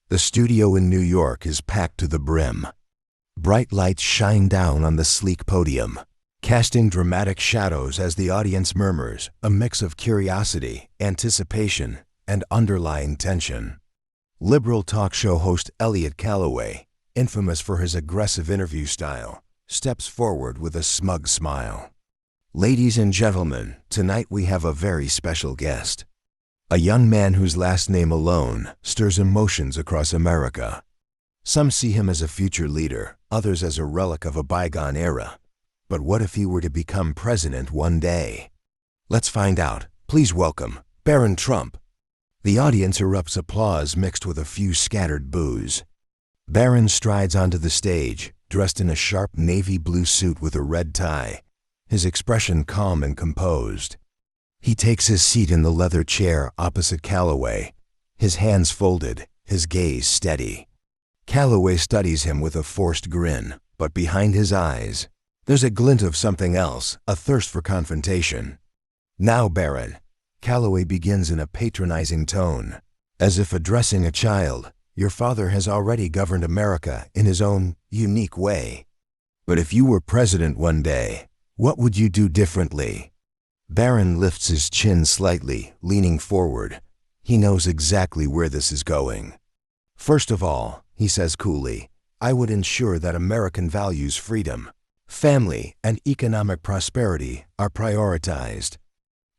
The studio in New York is packed to the brim. Bright lights shine down on the sleek podium, casting dramatic shadows as the audience murmurs, a mix of curiosity, anticipation, and underlying tension. Liberal talk show host Calloway, infamous for his aggressive interview style, steps forward with a smug smile. Ladies and gentlemen, tonight we have a very special guest. A young man whose last name alone stirs emotions across America. Some see him as a future leader, others as a relic of a bygone era. But what if he were to become president one day? Let's find out. Please welcome Barron Trump. The audience erupts applause mixed with a few scattered boos. Barron strides onto the stage, dressed in a sharp navy blue suit with a red tie, his expression calm and composed. He takes his seat in the leather chair opposite Calloway, his hands folded, his gaze steady. Calloway studies him with a forced grin, but behind his eyes, there's a glint of something else, a thirst for confrontation. Now, Barron, Calloway begins in a patronizing tone, as if addressing a child. Your father has already governed America in his own unique way. But if you were president one day, what would you do differently? Barron lifts his chin slightly, leaning forward. He knows exactly where this is going. First of all, he says coolly, I would ensure that American values freedom, family, and economic prosperity are prioritized.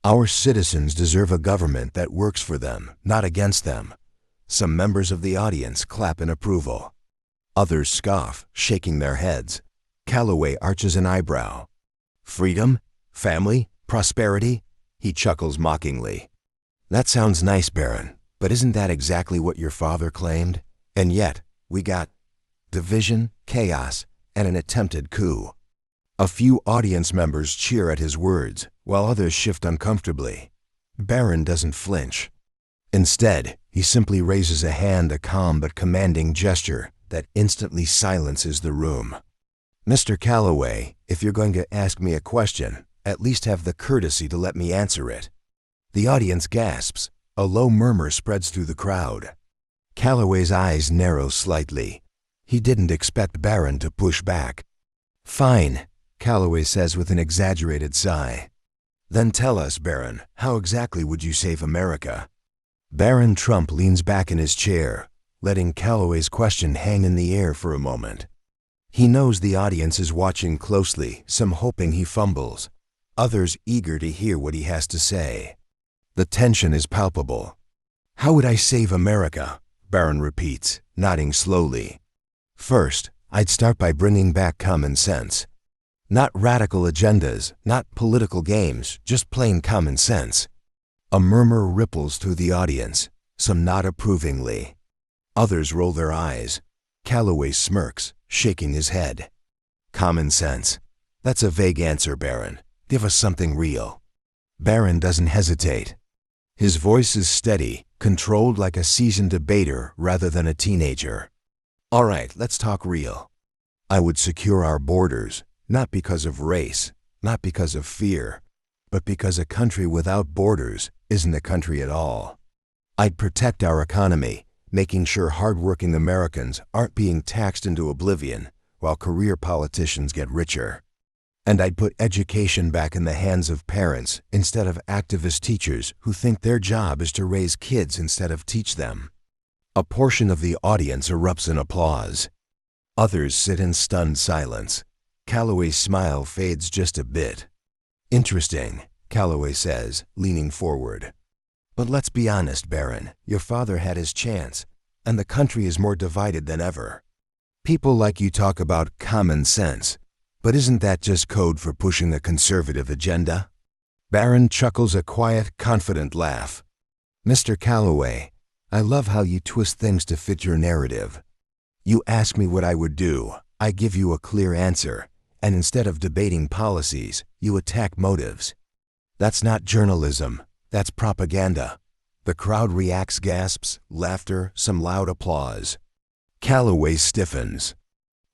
Our citizens deserve a government that works for them, not against them. Some members of the audience clap in approval. Others scoff, shaking their heads. Calloway arches an eyebrow. Freedom? Family? Prosperity? He chuckles mockingly. That sounds nice, Barron, but isn't that exactly what your father claimed? And yet, we got division, chaos, and an attempted coup. A few audience members cheer at his words, while others shift uncomfortably. Barron doesn't flinch. Instead, he simply raises a hand, a calm but commanding gesture that instantly silences the room. Mr. Calloway, if you're going to ask me a question, at least have the courtesy to let me answer it. The audience gasps. A low murmur spreads through the crowd. Calloway's eyes narrow slightly. He didn't expect Barron to push back. Fine, Calloway says with an exaggerated sigh. Then tell us, Barron, how exactly would you save America? Barron Trump leans back in his chair, letting Calloway's question hang in the air for a moment. He knows the audience is watching closely, some hoping he fumbles, others eager to hear what he has to say. The tension is palpable. How would I save America? Barron repeats, nodding slowly. First, I'd start by bringing back common sense. Not radical agendas, not political games, just plain common sense. A murmur ripples through the audience, some nod approvingly. Others roll their eyes. Calloway smirks, shaking his head. Common sense. That's a vague answer, Barron. Give us something real. Barron doesn't hesitate. His voice is steady, controlled like a seasoned debater rather than a teenager. All right, let's talk real. I would secure our borders, not because of race, not because of fear, but because a country without borders isn't a country at all. I'd protect our economy, making sure hardworking Americans aren't being taxed into oblivion while career politicians get richer. And I'd put education back in the hands of parents instead of activist teachers who think their job is to raise kids instead of teach them. A portion of the audience erupts in applause. Others sit in stunned silence. Calloway's smile fades just a bit. Interesting, Calloway says, leaning forward. But let's be honest, Barron, your father had his chance, and the country is more divided than ever. People like you talk about common sense, but isn't that just code for pushing a conservative agenda? Barron chuckles a quiet, confident laugh. Mr. Calloway, I love how you twist things to fit your narrative. You ask me what I would do, I give you a clear answer, and instead of debating policies, you attack motives. That's not journalism, that's propaganda. The crowd reacts, gasps, laughter, some loud applause. Calloway stiffens.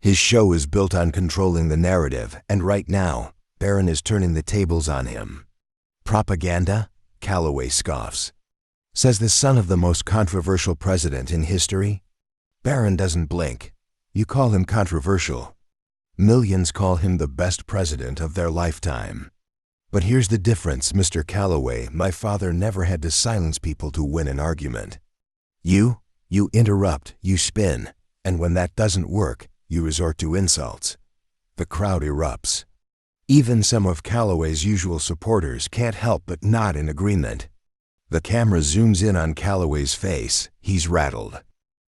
His show is built on controlling the narrative, and right now, Barron is turning the tables on him. Propaganda? Calloway scoffs. Says the son of the most controversial president in history? Barron doesn't blink. You call him controversial. Millions call him the best president of their lifetime. But here's the difference, Mr. Calloway. My father never had to silence people to win an argument. You interrupt, you spin, and when that doesn't work, you resort to insults. The crowd erupts. Even some of Calloway's usual supporters can't help but nod in agreement. The camera zooms in on Calloway's face. He's rattled.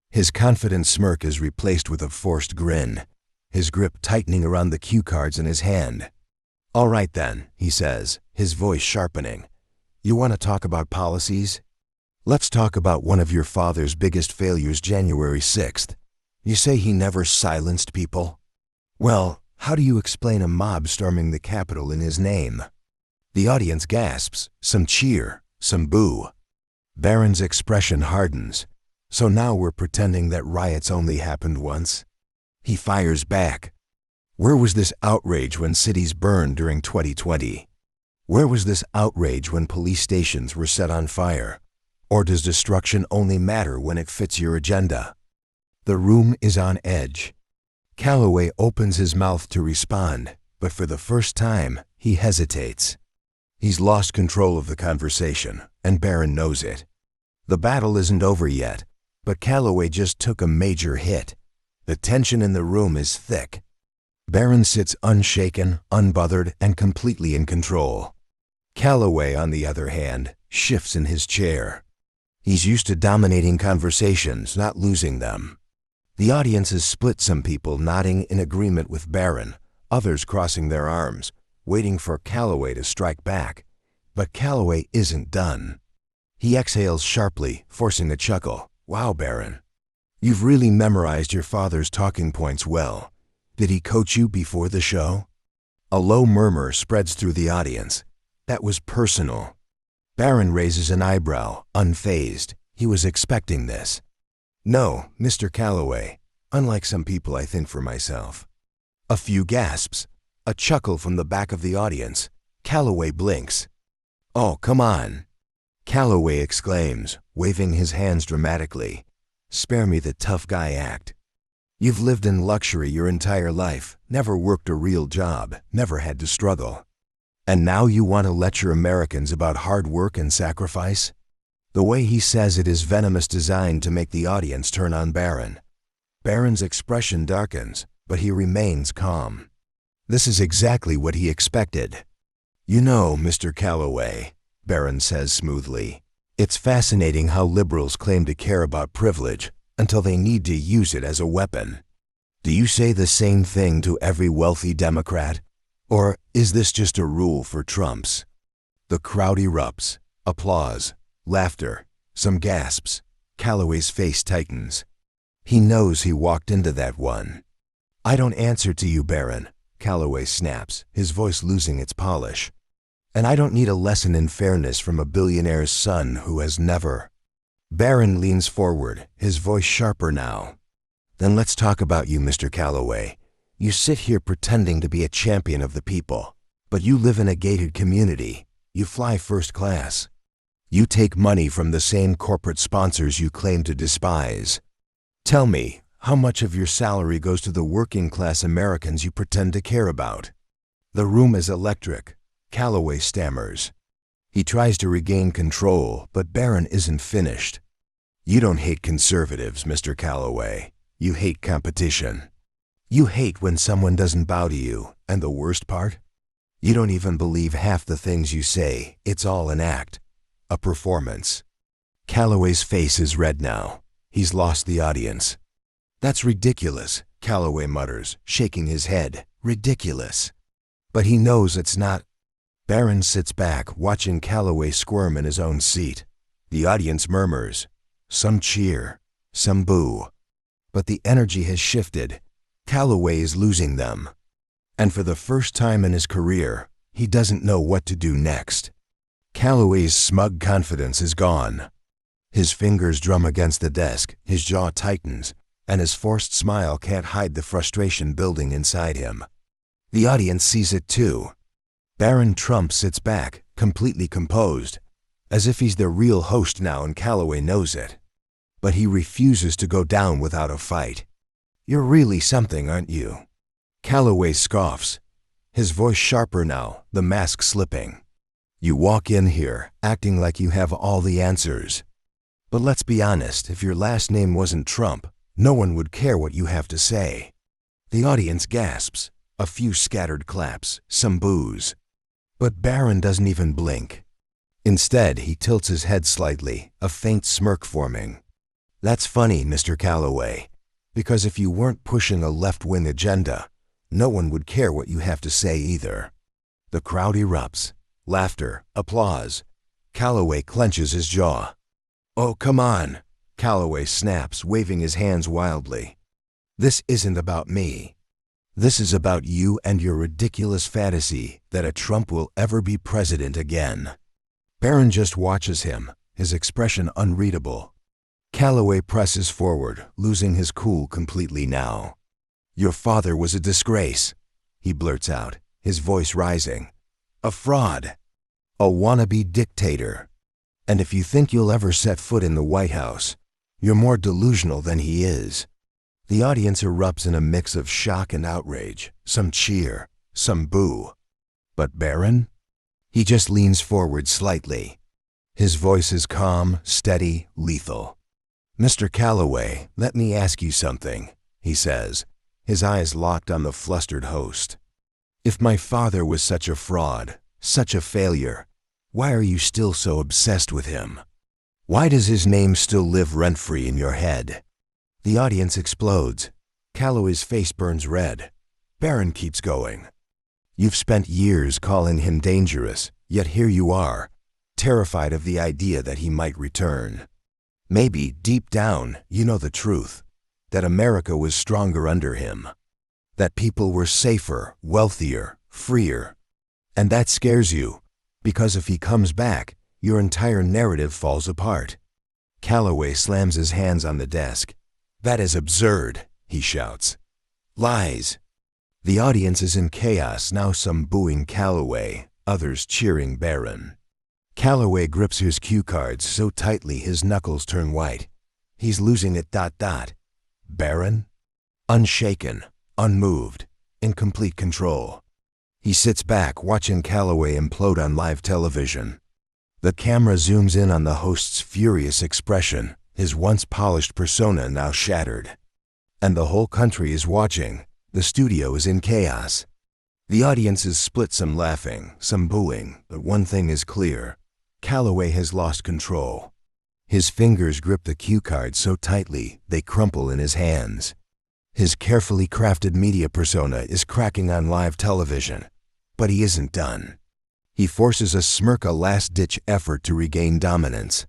His confident smirk is replaced with a forced grin, his grip tightening around the cue cards in his hand. "All right then," he says, his voice sharpening. "You want to talk about policies? Let's talk about one of your father's biggest failures, January 6th. You say he never silenced people? Well, how do you explain a mob storming the Capitol in his name?" The audience gasps, some cheer, some boo. Barron's expression hardens. So now we're pretending that riots only happened once? He fires back. Where was this outrage when cities burned during 2020? Where was this outrage when police stations were set on fire? Or does destruction only matter when it fits your agenda? The room is on edge. Calloway opens his mouth to respond, but for the first time, he hesitates. He's lost control of the conversation, and Barron knows it. The battle isn't over yet, but Calloway just took a major hit. The tension in the room is thick. Barron sits unshaken, unbothered, and completely in control. Calloway, on the other hand, shifts in his chair. He's used to dominating conversations, not losing them. The audience is split, some people nodding in agreement with Barron, others crossing their arms, waiting for Calloway to strike back. But Calloway isn't done. He exhales sharply, forcing a chuckle. "Wow, Barron. You've really memorized your father's talking points well. Did he coach you before the show?" A low murmur spreads through the audience. That was personal. Barron raises an eyebrow, unfazed. He was expecting this. "No, Mr. Calloway. Unlike some people, I think for myself." A few gasps. A chuckle from the back of the audience. Calloway blinks. "Oh, come on." Calloway exclaims, waving his hands dramatically. "Spare me the tough guy act. You've lived in luxury your entire life, never worked a real job, never had to struggle. And now you want to lecture Americans about hard work and sacrifice?" The way he says it is venomous, designed to make the audience turn on Barron. Barron's expression darkens, but he remains calm. This is exactly what he expected. "You know, Mr. Calloway," Barron says smoothly, "it's fascinating how liberals claim to care about privilege until they need to use it as a weapon. Do you say the same thing to every wealthy Democrat? Or is this just a rule for Trumps?" The crowd erupts. Applause. Laughter. Some gasps. Calloway's face tightens. He knows he walked into that one. "I don't answer to you, Barron," Calloway snaps, his voice losing its polish. "And I don't need a lesson in fairness from a billionaire's son who has never." Barron leans forward, his voice sharper now. "Then let's talk about you, Mr. Calloway. You sit here pretending to be a champion of the people, but you live in a gated community. You fly first class. You take money from the same corporate sponsors you claim to despise. Tell me, how much of your salary goes to the working class Americans you pretend to care about?" The room is electric. Calloway stammers. He tries to regain control, but Barron isn't finished. "You don't hate conservatives, Mr. Calloway. You hate competition. You hate when someone doesn't bow to you, and the worst part? You don't even believe half the things you say. It's all an act. A performance." Calloway's face is red now. He's lost the audience. "That's ridiculous," Calloway mutters, shaking his head. "Ridiculous." But he knows it's not. Barron sits back, watching Calloway squirm in his own seat. The audience murmurs. Some cheer, some boo. But the energy has shifted. Calloway is losing them. And for the first time in his career, he doesn't know what to do next. Calloway's smug confidence is gone. His fingers drum against the desk, his jaw tightens, and his forced smile can't hide the frustration building inside him. The audience sees it too. Barron Trump sits back, completely composed, as if he's the real host now and Calloway knows it. but he refuses to go down without a fight. "You're really something, aren't you?" Calloway scoffs, his voice sharper now, the mask slipping. "You walk in here acting like you have all the answers. But let's be honest, if your last name wasn't Trump, no one would care what you have to say." The audience gasps, a few scattered claps, some boos. But Barron doesn't even blink. Instead, he tilts his head slightly, a faint smirk forming. "That's funny, Mr. Calloway, because if you weren't pushing a left-wing agenda, no one would care what you have to say either." The crowd erupts. Laughter, applause. Calloway clenches his jaw. "Oh, come on," Calloway snaps, waving his hands wildly. "This isn't about me. This is about you and your ridiculous fantasy that a Trump will ever be president again." Barron just watches him, his expression unreadable. Calloway presses forward, losing his cool completely now. "Your father was a disgrace," he blurts out, his voice rising. "A fraud. A wannabe dictator. And if you think you'll ever set foot in the White House, you're more delusional than he is." The audience erupts in a mix of shock and outrage, some cheer, some boo. But Barron? He just leans forward slightly. His voice is calm, steady, lethal. "Mr. Calloway, let me ask you something," he says, his eyes locked on the flustered host. "If my father was such a fraud, such a failure, why are you still so obsessed with him? Why does his name still live rent-free in your head?" The audience explodes. Calloway's face burns red. Barron keeps going. "You've spent years calling him dangerous, yet here you are, terrified of the idea that he might return. Maybe, deep down, you know the truth, that America was stronger under him, that people were safer, wealthier, freer. And that scares you, because if he comes back, your entire narrative falls apart." Calloway slams his hands on the desk. "That is absurd," he shouts. "Lies." The audience is in chaos, now some booing Calloway, others cheering Barron. Calloway grips his cue cards so tightly his knuckles turn white. He's losing it. Barron? Unshaken, unmoved, in complete control. He sits back watching Calloway implode on live television. The camera zooms in on the host's furious expression, his once polished persona now shattered. And the whole country is watching. The studio is in chaos. The audience is split, some laughing, some booing, but one thing is clear. Calloway has lost control. His fingers grip the cue cards so tightly they crumple in his hands. His carefully crafted media persona is cracking on live television. But he isn't done. He forces a smirk, a last-ditch effort to regain dominance.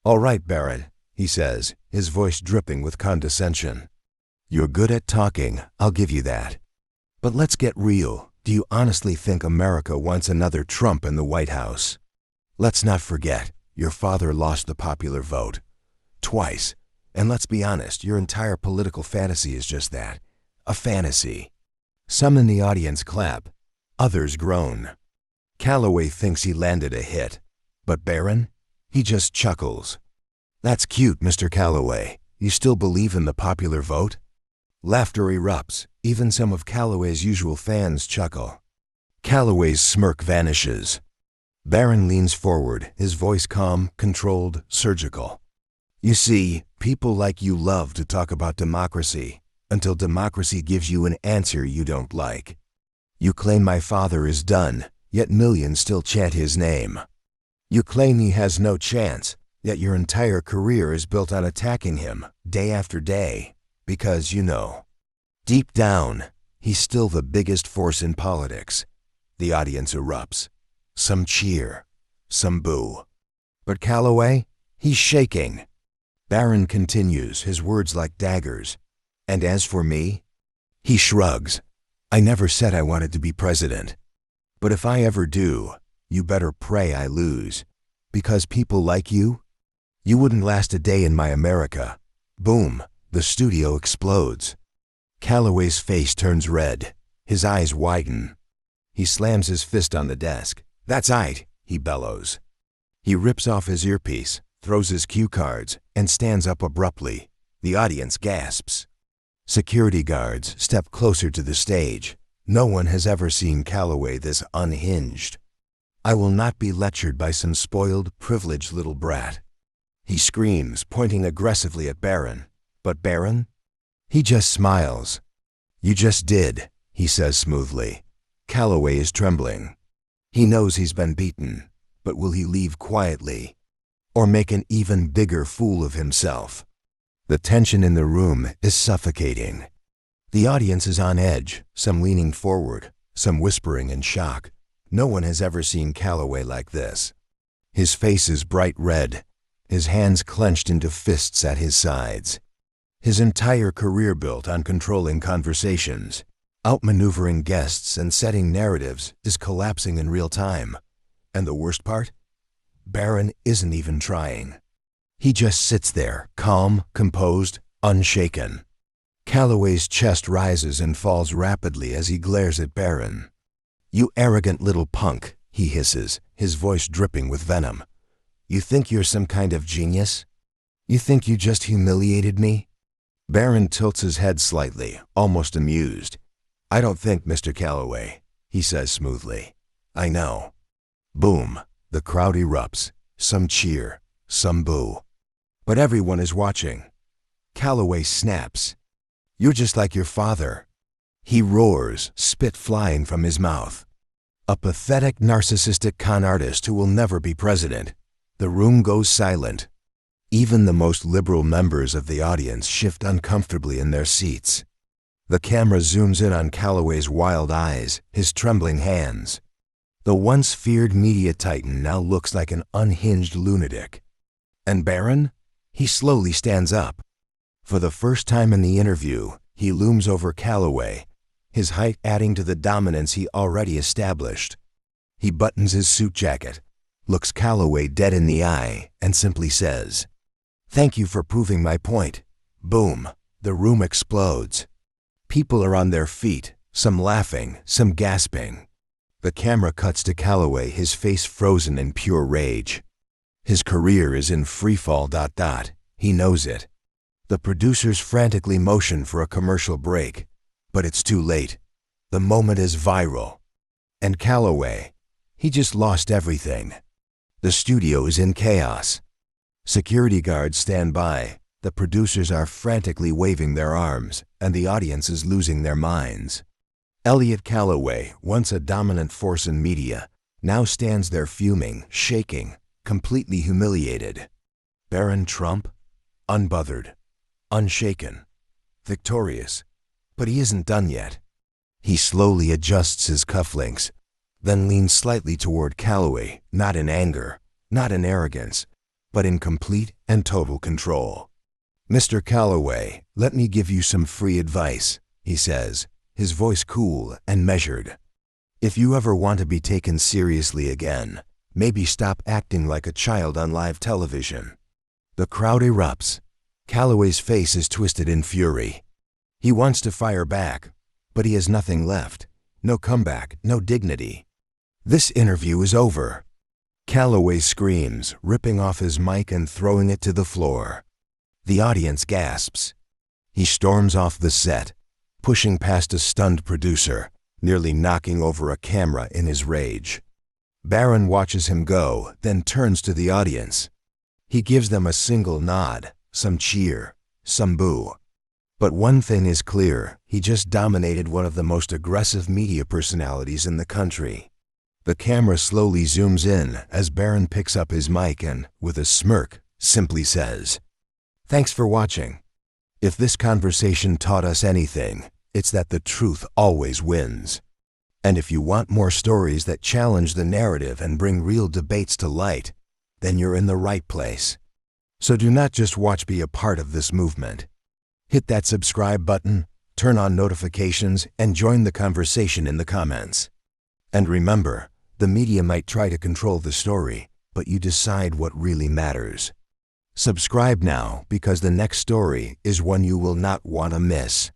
"All right, Barron," he says, his voice dripping with condescension. "You're good at talking, I'll give you that. But let's get real. Do you honestly think America wants another Trump in the White House? Let's not forget, your father lost the popular vote. Twice. And let's be honest, your entire political fantasy is just that. A fantasy." Some in the audience clap. Others groan. Calloway thinks he landed a hit. But Barron? He just chuckles. "That's cute, Mr. Calloway. You still believe in the popular vote?" Laughter erupts. Even some of Calloway's usual fans chuckle. Calloway's smirk vanishes. Barron leans forward, his voice calm, controlled, surgical. "You see, people like you love to talk about democracy, until democracy gives you an answer you don't like. You claim my father is done, yet millions still chant his name. You claim he has no chance, yet your entire career is built on attacking him, day after day, because, you know, deep down, he's still the biggest force in politics." The audience erupts. Some cheer, some boo. But Calloway? He's shaking. Barron continues, his words like daggers. "And as for me?" He shrugs. "I never said I wanted to be president. But if I ever do, you better pray I lose. Because people like you wouldn't last a day in my America." Boom, the studio explodes. Calloway's face turns red. His eyes widen. He slams his fist on the desk. "That's aight," he bellows. He rips off his earpiece, throws his cue cards, and stands up abruptly. The audience gasps. Security guards step closer to the stage. No one has ever seen Calloway this unhinged. I will not be lectured by some spoiled, privileged little brat. He screams, pointing aggressively at Barron. But Barron? He just smiles. You just did, he says smoothly. Calloway is trembling. He knows he's been beaten, but will he leave quietly? Or make an even bigger fool of himself? The tension in the room is suffocating. The audience is on edge, some leaning forward, some whispering in shock. No one has ever seen Calloway like this. His face is bright red, his hands clenched into fists at his sides. His entire career built on controlling conversations, outmaneuvering guests and setting narratives is collapsing in real time. And the worst part? Barron isn't even trying. He just sits there, calm, composed, unshaken. Calloway's chest rises and falls rapidly as he glares at Barron. You arrogant little punk, he hisses, his voice dripping with venom. You think you're some kind of genius? You think you just humiliated me? Barron tilts his head slightly, almost amused. I don't think, Mr. Calloway, he says smoothly. I know. Boom, the crowd erupts. Some cheer, some boo. But everyone is watching. Calloway snaps. You're just like your father. He roars, spit flying from his mouth. A pathetic, narcissistic con artist who will never be president. The room goes silent. Even the most liberal members of the audience shift uncomfortably in their seats. The camera zooms in on Calloway's wild eyes, his trembling hands. The once feared media titan now looks like an unhinged lunatic. And Barron? He slowly stands up. For the first time in the interview, he looms over Calloway, his height adding to the dominance he already established. He buttons his suit jacket, looks Calloway dead in the eye, and simply says, "Thank you for proving my point." Boom, the room explodes. People are on their feet, some laughing, some gasping. The camera cuts to Calloway, his face frozen in pure rage. His career is in freefall. He knows it. The producers frantically motion for a commercial break, but it's too late. The moment is viral. And Calloway, he just lost everything. The studio is in chaos. Security guards stand by. The producers are frantically waving their arms, and the audience is losing their minds. Elliot Calloway, once a dominant force in media, now stands there fuming, shaking, completely humiliated. Barron Trump, unbothered, unshaken, victorious. But he isn't done yet. He slowly adjusts his cufflinks, then leans slightly toward Calloway, not in anger, not in arrogance, but in complete and total control. "Mr. Calloway, let me give you some free advice," he says, his voice cool and measured. "If you ever want to be taken seriously again, maybe stop acting like a child on live television." The crowd erupts. Calloway's face is twisted in fury. He wants to fire back, but he has nothing left. No comeback, no dignity. This interview is over. Calloway screams, ripping off his mic and throwing it to the floor. The audience gasps. He storms off the set, pushing past a stunned producer, nearly knocking over a camera in his rage. Barron watches him go, then turns to the audience. He gives them a single nod, some cheer, some boo. But one thing is clear, he just dominated one of the most aggressive media personalities in the country. The camera slowly zooms in as Barron picks up his mic and, with a smirk, simply says, "Thanks for watching. If this conversation taught us anything, it's that the truth always wins. And if you want more stories that challenge the narrative and bring real debates to light, then you're in the right place. So do not just watch, be a part of this movement. Hit that subscribe button, turn on notifications, and join the conversation in the comments. And remember, the media might try to control the story, but you decide what really matters. Subscribe now because the next story is one you will not want to miss.